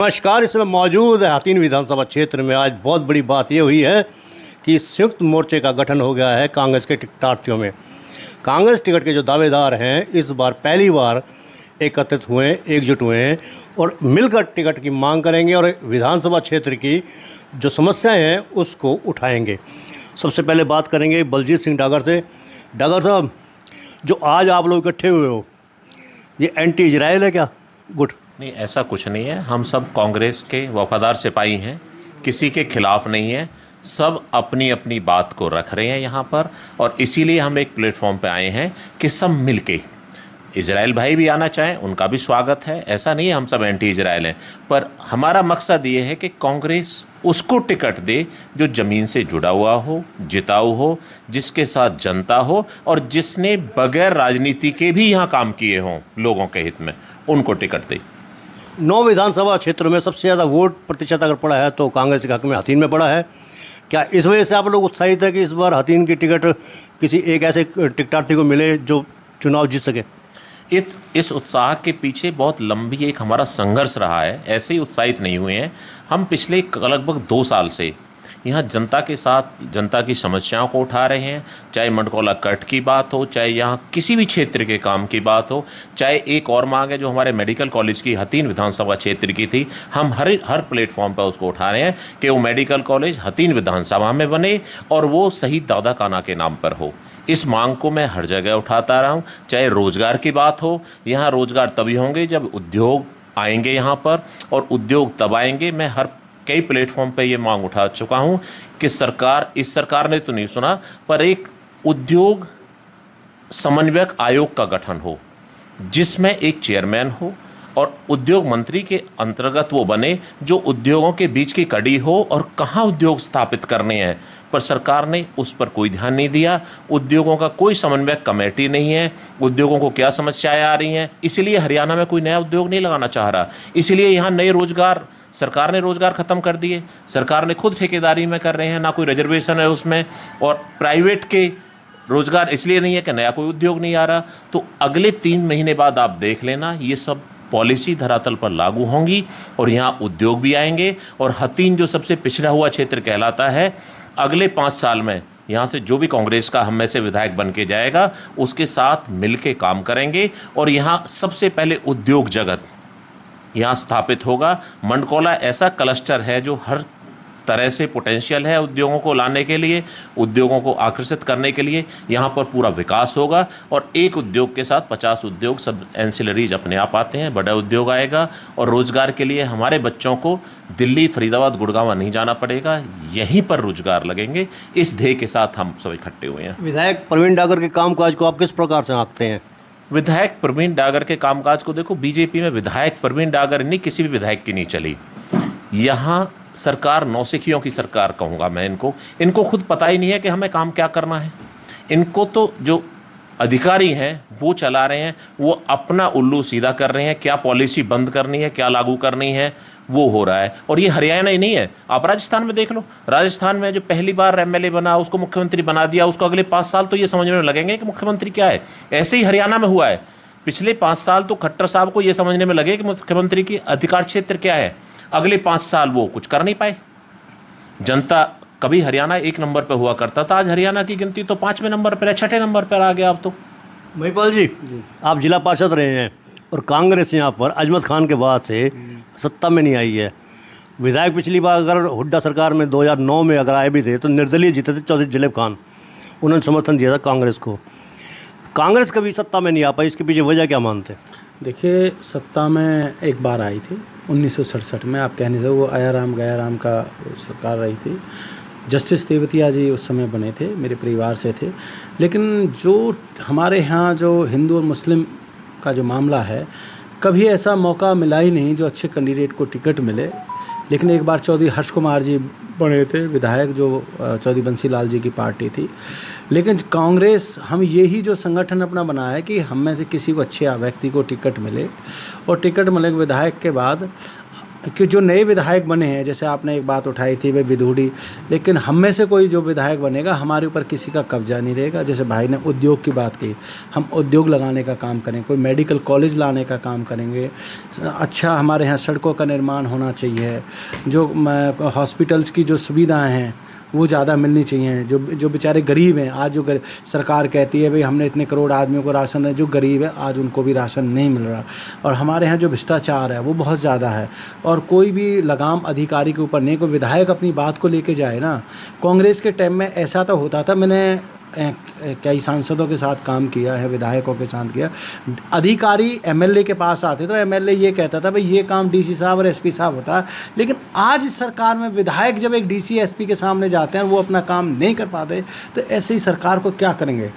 नमस्कार। इसमें मौजूद है हथीन विधानसभा क्षेत्र में। आज बहुत बड़ी बात ये हुई है कि संयुक्त मोर्चे का गठन हो गया है कांग्रेस के टिकटार्थियों में। कांग्रेस टिकट के जो दावेदार हैं इस बार पहली बार एकत्रित हुए हैं, एकजुट हुए हैं और मिलकर टिकट की मांग करेंगे और विधानसभा क्षेत्र की जो समस्याएं हैं उसको उठाएंगे। सबसे पहले बात करेंगे बलजीत सिंह डागर से। डागर साहब, जो आज आप लोग इकट्ठे हुए हो, ये एंटी इजराइल है क्या? गुड। नहीं, ऐसा कुछ नहीं है। हम सब कांग्रेस के वफादार सिपाही हैं, किसी के खिलाफ नहीं है। सब अपनी अपनी बात को रख रहे हैं यहाँ पर, और इसीलिए हम एक प्लेटफॉर्म पे आए हैं कि सब मिलके, इजराइल भाई भी आना चाहें उनका भी स्वागत है। ऐसा नहीं है हम सब एंटी इजराइल हैं, पर हमारा मकसद ये है कि कांग्रेस उसको टिकट दे जो ज़मीन से जुड़ा हुआ हो, जिताऊ हो, जिसके साथ जनता हो और जिसने बगैर राजनीति के भी यहाँ काम किए हों लोगों के हित में, उनको टिकट दे। 9 विधानसभा क्षेत्रों में सबसे ज़्यादा वोट प्रतिशत अगर पड़ा है तो कांग्रेस के हक में हथीन में पड़ा है। क्या इस वजह से आप लोग उत्साहित है कि इस बार हथीन की टिकट किसी एक ऐसे टिकटार्थी को मिले जो चुनाव जीत सके? इस उत्साह के पीछे बहुत लंबी एक हमारा संघर्ष रहा है। ऐसे ही उत्साहित नहीं हुए हैं हम। पिछले लगभग 2 साल से यहाँ जनता के साथ जनता की समस्याओं को उठा रहे हैं। चाहे मंडकौला कट की बात हो, चाहे यहाँ किसी भी क्षेत्र के काम की बात हो, चाहे एक और मांग है जो हमारे मेडिकल कॉलेज की हथीन विधानसभा क्षेत्र की थी, हम हर प्लेटफॉर्म पर उसको उठा रहे हैं कि वो मेडिकल कॉलेज हथीन विधानसभा में बने और वो शहीद दादा काना के नाम पर हो। इस मांग को मैं हर जगह उठाता रहा हूँ। चाहे रोज़गार की बात हो, यहाँ रोज़गार तभी होंगे जब उद्योग आएंगे यहाँ पर, और उद्योग तब आएंगे। मैं कई प्लेटफॉर्म पे ये मांग उठा चुका हूँ कि इस सरकार ने तो नहीं सुना, पर एक उद्योग समन्वयक आयोग का गठन हो जिसमें एक चेयरमैन हो और उद्योग मंत्री के अंतर्गत वो बने जो उद्योगों के बीच की कड़ी हो और कहाँ उद्योग स्थापित करने हैं। पर सरकार ने उस पर कोई ध्यान नहीं दिया। उद्योगों का कोई समन्वयक कमेटी नहीं है। उद्योगों को क्या समस्याएं आ रही हैं, इसीलिए हरियाणा में कोई नया उद्योग नहीं लगाना चाह रहा। इसीलिए यहाँ नए रोजगार, सरकार ने रोज़गार ख़त्म कर दिए। सरकार ने खुद ठेकेदारी में कर रहे हैं, ना कोई रिजर्वेशन है उसमें, और प्राइवेट के रोज़गार इसलिए नहीं है कि नया कोई उद्योग नहीं आ रहा। तो अगले 3 महीने बाद आप देख लेना, ये सब पॉलिसी धरातल पर लागू होंगी और यहाँ उद्योग भी आएंगे। और हथीन जो सबसे पिछड़ा हुआ क्षेत्र कहलाता है, अगले 5 साल में यहाँ से जो भी कांग्रेस का हम में से विधायक बन के जाएगा उसके साथ मिल के काम करेंगे और यहाँ सबसे पहले उद्योग जगत यहाँ स्थापित होगा। मंडकौला ऐसा क्लस्टर है जो हर तरह से पोटेंशियल है उद्योगों को लाने के लिए, उद्योगों को आकर्षित करने के लिए। यहाँ पर पूरा विकास होगा और एक उद्योग के साथ 50 उद्योग, सब एंसिलरीज अपने आप आते हैं, बड़ा उद्योग आएगा। और रोज़गार के लिए हमारे बच्चों को दिल्ली, फरीदाबाद, गुड़गांव नहीं जाना पड़ेगा, यहीं पर रोजगार लगेंगे। इस ध्येय के साथ हम सब इकट्ठे हुए हैं। विधायक प्रवीण डागर के कामकाज को आप किस प्रकार से आंकते हैं? विधायक प्रवीण डागर के कामकाज को देखो, बीजेपी में विधायक प्रवीण डागर नहीं, किसी भी विधायक की नहीं चली। यहाँ सरकार नौसिखियों की सरकार कहूँगा मैं इनको खुद पता ही नहीं है कि हमें काम क्या करना है। इनको तो जो अधिकारी हैं वो चला रहे हैं, वो अपना उल्लू सीधा कर रहे हैं। क्या पॉलिसी बंद करनी है, क्या लागू करनी है, वो हो रहा है। और ये हरियाणा ही नहीं है, आप राजस्थान में देख लो। राजस्थान में जो पहली बार एमएलए बना उसको मुख्यमंत्री बना दिया, उसको अगले 5 साल तो ये समझने में लगेंगे कि मुख्यमंत्री क्या है। ऐसे ही हरियाणा में हुआ है। पिछले 5 साल तो खट्टर साहब को ये समझने में लगे कि मुख्यमंत्री की अधिकार क्षेत्र क्या है, अगले 5 साल वो कुछ कर नहीं पाए। जनता, कभी हरियाणा 1 नंबर पर हुआ करता था, आज हरियाणा की गिनती तो 5वें नंबर पर है, 6ठे नंबर पर आ गया अब तो। महिपाल जी, आप जिला पार्षद रहे हैं और कांग्रेस यहाँ पर अजमत खान के बाद से सत्ता में नहीं आई है। विधायक पिछली बार अगर हुड्डा सरकार में 2009 में अगर आए भी थे तो निर्दलीय जीते थे, चौधरी जलेब खान, उन्होंने समर्थन दिया था कांग्रेस को। कांग्रेस कभी सत्ता में नहीं आ पाई, इसके पीछे वजह क्या मानते? देखिए, सत्ता में एक बार आई थी 1967 में, आप कहने से वो आया राम गया राम का सरकार रही थी। जस्टिस तेवतिया जी उस समय बने थे, मेरे परिवार से थे। लेकिन जो हमारे यहाँ जो हिंदू और मुस्लिम का जो मामला है, कभी ऐसा मौका मिला ही नहीं जो अच्छे कैंडिडेट को टिकट मिले। लेकिन एक बार चौधरी हर्ष कुमार जी बने थे विधायक, जो चौधरी बंसी लाल जी की पार्टी थी। लेकिन कांग्रेस, हम यही जो संगठन अपना बनाया है कि हम में से किसी को अच्छे व्यक्ति को टिकट मिले, और टिकट मिले विधायक के बाद कि जो नए विधायक बने हैं, जैसे आपने एक बात उठाई थी वे विधूड़ी, लेकिन हम में से कोई जो विधायक बनेगा हमारे ऊपर किसी का कब्जा नहीं रहेगा। जैसे भाई ने उद्योग की बात की, हम उद्योग लगाने का काम करेंगे, कोई मेडिकल कॉलेज लाने का काम करेंगे, अच्छा हमारे यहाँ सड़कों का निर्माण होना चाहिए, जो हॉस्पिटल्स की जो सुविधाएँ हैं वो ज़्यादा मिलनी चाहिए। जो बेचारे गरीब हैं, आज जो सरकार कहती है भाई हमने इतने करोड़ आदमियों को राशन दिया, जो गरीब है आज उनको भी राशन नहीं मिल रहा। और हमारे यहाँ जो भ्रष्टाचार है वो बहुत ज़्यादा है, और कोई भी लगाम अधिकारी के ऊपर नहीं। कोई विधायक अपनी बात को लेके जाए ना, कांग्रेस के टाइम में ऐसा तो होता था, मैंने कई सांसदों के साथ काम किया है, विधायकों के साथ किया, अधिकारी एमएलए के पास आते तो एमएलए ये कहता था भाई ये काम डीसी साहब और एसपी साहब होता है। लेकिन आज इस सरकार में विधायक जब एक डीसी एसपी के सामने जाते हैं वो अपना काम नहीं कर पाते, तो ऐसे ही सरकार को क्या करेंगे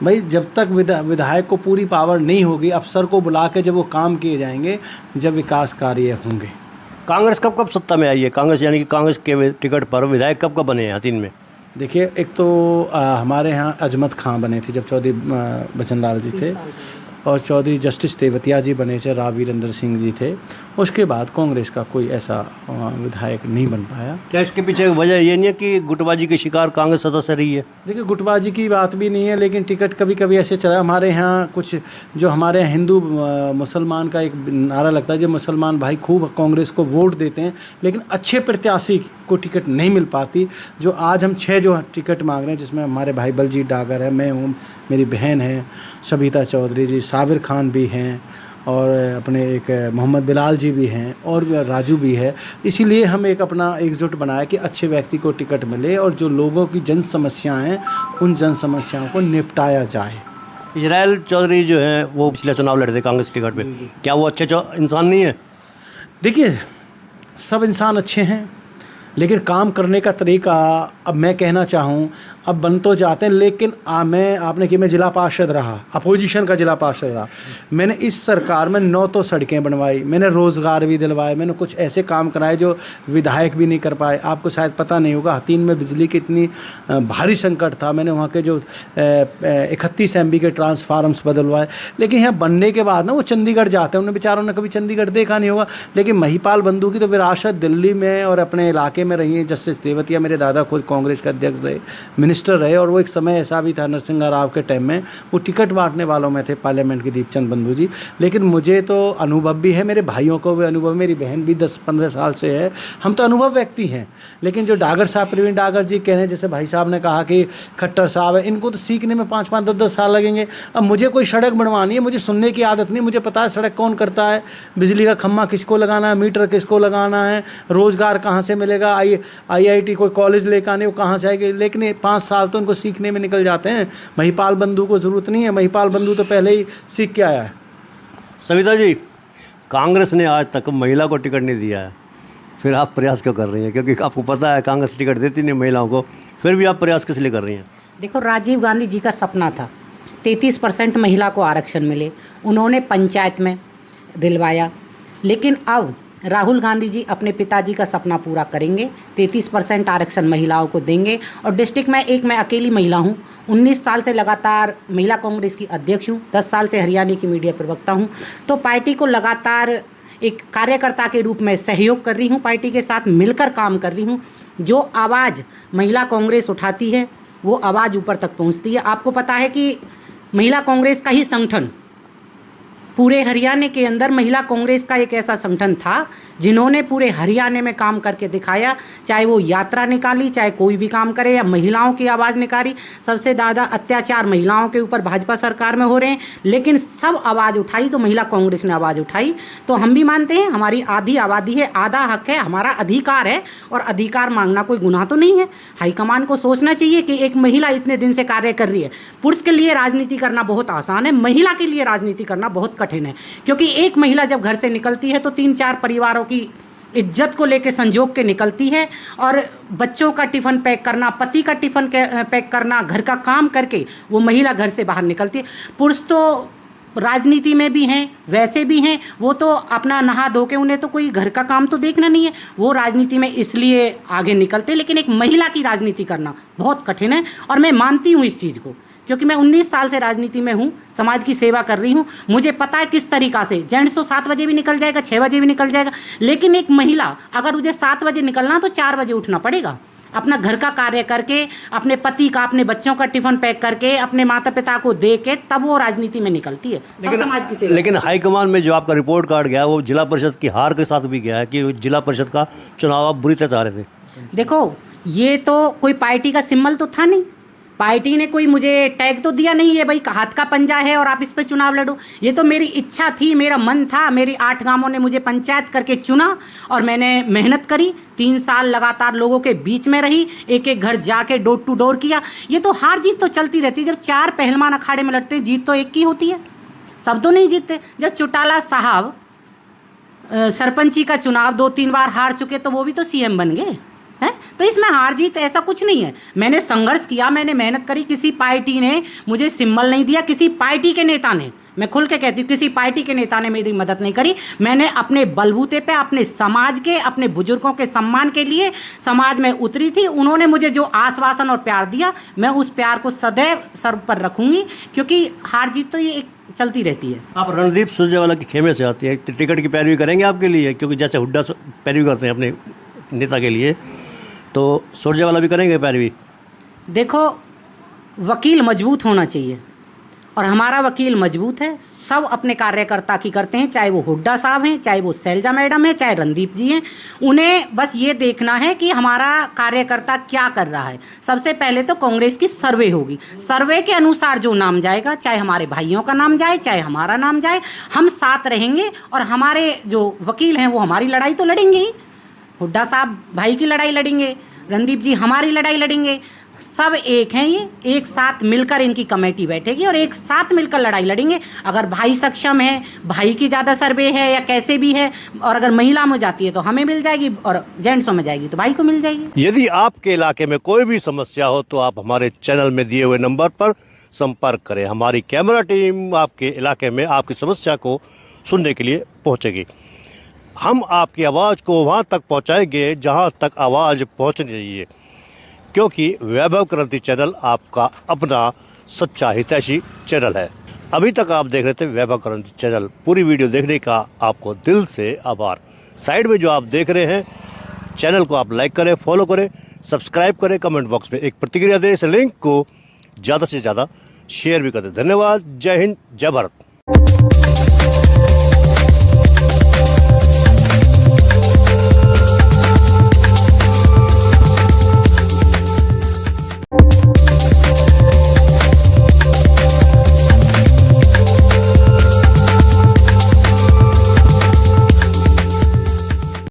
भाई? जब तक विधायक को पूरी पावर नहीं होगी, अफसर को बुला के जब वो काम किए जाएंगे, जब विकास कार्य होंगे। कांग्रेस कब कब सत्ता में आई है? कांग्रेस यानी कि कांग्रेस के टिकट पर विधायक कब कब बने हैं हसीन में? देखिए, एक तो हमारे यहाँ अजमत खां बने थे जब चौधरी बचन लाल जी थे, और चौधरी जस्टिस तेवतिया जी बने थे, राव वीरेंद्र सिंह जी थे। उसके बाद कांग्रेस का कोई ऐसा विधायक नहीं बन पाया। क्या इसके पीछे वजह ये नहीं है कि गुटबाजी के शिकार कांग्रेस सदस्य रही है? देखिए, गुटबाजी की बात भी नहीं है, लेकिन टिकट कभी कभी ऐसे चला। हमारे यहाँ कुछ जो हमारे हिंदू मुसलमान का एक नारा लगता है, जो मुसलमान भाई खूब कांग्रेस को वोट देते हैं, लेकिन अच्छे प्रत्याशी को टिकट नहीं मिल पाती। जो आज हम 6 जो टिकट मांग रहे हैं, जिसमें हमारे भाई बलजीत डागर है, मैं हूँ, मेरी बहन है सबिता चौधरी जी, साबिर खान भी हैं, और अपने एक मोहम्मद बिलाल जी भी हैं, और राजू भी है। इसीलिए हम एक अपना एकजुट बनाया कि अच्छे व्यक्ति को टिकट मिले और जो लोगों की जन समस्याएँ हैं उन जन समस्याओं को निपटाया जाए। इजराइल चौधरी जो हैं वो पिछले चुनाव लड़े थे कांग्रेस टिकट पे, क्या वो अच्छे इंसान नहीं है? देखिए, सब इंसान अच्छे हैं, लेकिन काम करने का तरीका, अब मैं कहना चाहूँ, अब बन तो जाते हैं, लेकिन आपने कि मैं जिला पार्षद रहा, अपोजिशन का जिला पार्षद रहा, मैंने इस सरकार में 9 तो सड़कें बनवाई, मैंने रोज़गार भी दिलवाए, मैंने कुछ ऐसे काम कराए जो विधायक भी नहीं कर पाए। आपको शायद पता नहीं होगा, हतीन में बिजली की इतनी भारी संकट था, मैंने वहाँ के जो 31 MB के ट्रांसफार्मर्स बदलवाए। लेकिन यहाँ बनने के बाद ना वो चंडीगढ़ जाते हैं, उन्हें बेचारों ने कभी चंडीगढ़ देखा नहीं होगा। लेकिन महिपाल बंधु की तो विरासत दिल्ली में और अपने इलाके में रही है। जस्टिस तेवतिया, मेरे दादा खुद कांग्रेस के अध्यक्ष रहे, मिनिस्टर रहे, और वो एक समय ऐसा भी था नरसिंह राव के टाइम में वो टिकट बांटने वालों में थे, पार्लियामेंट के दीपचंद बंधु जी। लेकिन मुझे तो अनुभव भी है, मेरे भाइयों को भी अनुभव, मेरी बहन भी 10-15 साल से है, हम तो अनुभव व्यक्ति हैं। लेकिन जो डागर साहब, प्रवीण डागर जी कह रहे हैं, जैसे भाई साहब ने कहा कि खट्टर साहब है, इनको तो सीखने में 5-5, 10-10 साल लगेंगे। अब मुझे कोई सड़क बनवानी है, मुझे सुनने की आदत नहीं, मुझे पता है सड़क कौन करता है, बिजली का खम्मा किसको लगाना है, मीटर किसको लगाना है, रोज़गार कहाँ से मिलेगा, IIT कोई कॉलेज लेकर आने वो कहाँ से आएगी। लेकिन 5 साल तो इनको सीखने में निकल जाते हैं। महिपाल बंधु को ज़रूरत नहीं है, महिपाल बंधु तो पहले ही सीख के आया है। सविता जी, कांग्रेस ने आज तक महिला को टिकट नहीं दिया है, फिर आप प्रयास क्यों कर रही हैं? क्योंकि आपको पता है कांग्रेस टिकट देती नहीं महिलाओं को, फिर भी आप प्रयास किस लिए कर रही हैं? देखो, राजीव गांधी जी का सपना था 33% महिला को आरक्षण मिले, उन्होंने पंचायत में दिलवाया। लेकिन अब राहुल गांधी जी अपने पिताजी का सपना पूरा करेंगे, 33% आरक्षण महिलाओं को देंगे। और डिस्ट्रिक्ट में मैं अकेली महिला हूँ, 19 साल से लगातार महिला कांग्रेस की अध्यक्ष हूँ, 10 साल से हरियाणा की मीडिया प्रवक्ता हूँ। तो पार्टी को लगातार एक कार्यकर्ता के रूप में सहयोग कर रही हूँ, पार्टी के साथ मिलकर काम कर रही हूँ। जो आवाज़ महिला कांग्रेस उठाती है वो आवाज़ ऊपर तक पहुँचती है। आपको पता है कि महिला कांग्रेस का ही संगठन पूरे हरियाणा के अंदर, महिला कांग्रेस का एक ऐसा संगठन था जिन्होंने पूरे हरियाणा में काम करके दिखाया, चाहे वो यात्रा निकाली, चाहे कोई भी काम करे, या महिलाओं की आवाज़ निकाली। सबसे ज़्यादा अत्याचार महिलाओं के ऊपर भाजपा सरकार में हो रहे हैं, लेकिन सब आवाज़ उठाई तो महिला कांग्रेस ने आवाज़ उठाई। तो हम भी मानते हैं हमारी आधी आबादी है, आधा हक है, हमारा अधिकार है, और अधिकार मांगना कोई गुनाह तो नहीं है। हाईकमान को सोचना चाहिए कि एक महिला इतने दिन से कार्य कर रही है। पुरुष के लिए राजनीति करना बहुत आसान है, महिला के लिए राजनीति करना बहुत कठिन है। क्योंकि एक महिला जब घर से निकलती है तो 3-4 परिवारों की इज्जत को लेकर संजोग के निकलती है, और बच्चों का टिफ़िन पैक करना, पति का टिफ़िन पैक करना, घर का काम करके वो महिला घर से बाहर निकलती है। पुरुष तो राजनीति में भी हैं, वैसे भी हैं, वो तो अपना नहा धो के, उन्हें तो कोई घर का काम तो देखना नहीं है, वो राजनीति में इसलिए आगे निकलते। लेकिन एक महिला की राजनीति करना बहुत कठिन है, और मैं मानती हूँ इस चीज़ को क्योंकि मैं 19 साल से राजनीति में हूँ, समाज की सेवा कर रही हूँ। मुझे पता है किस तरीक़ा से जेंट्स तो 7 बजे भी निकल जाएगा, 6 बजे भी निकल जाएगा, लेकिन एक महिला अगर मुझे 7 बजे निकलना तो 4 बजे उठना पड़ेगा, अपना घर का कार्य करके, अपने पति का, अपने बच्चों का टिफ़िन पैक करके, अपने माता पिता को दे के तब वो राजनीति में निकलती है। समाज की सेवा। लेकिन हाईकमान में जो आपका रिपोर्ट कार्ड गया वो जिला परिषद की हार के साथ भी गया है कि जिला परिषद का चुनाव आप बुरी तरह चाह रहे थे। देखो, ये तो कोई पार्टी का सिंबल तो था नहीं, पार्टी ने कोई मुझे टैग तो दिया नहीं है भाई हाथ का पंजा है और आप इस पे चुनाव लड़ो। ये तो मेरी इच्छा थी, मेरा मन था, मेरी 8 गांवों ने मुझे पंचायत करके चुना और मैंने मेहनत करी, 3 साल लगातार लोगों के बीच में रही, एक एक घर जाके डोर टू डोर किया। ये तो हार जीत तो चलती रहती है, जब 4 पहलवान अखाड़े में लड़ते हैं जीत तो एक की होती है, सब तो नहीं जीतते। जब चौटाला साहब सरपंची का चुनाव 2-3 बार हार चुके तो वो भी तो सीएम बन गए हैं। तो इसमें हार जीत ऐसा कुछ नहीं है। मैंने संघर्ष किया, मैंने मेहनत करी, किसी पार्टी ने मुझे सिंबल नहीं दिया, किसी पार्टी के नेता ने, मैं खुल के कहती हूँ, किसी पार्टी के नेता ने मेरी मदद नहीं करी। मैंने अपने बलबूते पे अपने समाज के, अपने बुजुर्गों के सम्मान के लिए समाज में उतरी थी। उन्होंने मुझे जो आश्वासन और प्यार दिया, मैं उस प्यार को सदैव सर पर रखूँगी, क्योंकि हार जीत तो ये एक चलती रहती है। आप रणदीप सुरजेवाला के खेमे से आती है, टिकट की पैरवी करेंगे आपके लिए? क्योंकि जैसे हुड्डा पैरवी करते हैं अपने नेता के लिए, तो सुरजेवाला भी करेंगे पैरवी? देखो, वकील मजबूत होना चाहिए और हमारा वकील मजबूत है। सब अपने कार्यकर्ता की करते हैं, चाहे वो हुड्डा साहब हैं, चाहे वो शैलजा मैडम हैं, चाहे रणदीप जी हैं। उन्हें बस ये देखना है कि हमारा कार्यकर्ता क्या कर रहा है। सबसे पहले तो कांग्रेस की सर्वे होगी, सर्वे के अनुसार जो नाम जाएगा, चाहे हमारे भाइयों का नाम जाए, चाहे हमारा नाम जाए, हम साथ रहेंगे और हमारे जो वकील हैं वो हमारी लड़ाई तो लड़ेंगे ही। हुड्डा साहब भाई की लड़ाई लड़ेंगे, रणदीप जी हमारी लड़ाई लड़ेंगे, सब एक हैं। ये एक साथ मिलकर इनकी कमेटी बैठेगी और एक साथ मिलकर लड़ाई लड़ेंगे। अगर भाई सक्षम है, भाई की ज़्यादा सर्वे है या कैसे भी है, और अगर महिला में जाती है तो हमें मिल जाएगी और जेंट्सों में जाएगी तो भाई को मिल जाएगी। यदि आपके इलाके में कोई भी समस्या हो तो आप हमारे चैनल में दिए हुए नंबर पर संपर्क करें। हमारी कैमरा टीम आपके इलाके में आपकी समस्या को सुनने के लिए पहुँचेगी। हम आपकी आवाज़ को वहाँ तक पहुँचाएंगे जहाँ तक आवाज़ पहुँचनी चाहिए, क्योंकि वैभव क्रांति चैनल आपका अपना सच्चा हितैषी चैनल है। अभी तक आप देख रहे थे वैभव क्रांति चैनल। पूरी वीडियो देखने का आपको दिल से आभार। साइड में जो आप देख रहे हैं, चैनल को आप लाइक करें, फॉलो करें, सब्सक्राइब करें, कमेंट बॉक्स में एक प्रतिक्रिया दें, इस लिंक को ज़्यादा से ज़्यादा शेयर भी करें। धन्यवाद। जय हिंद, जय भारत।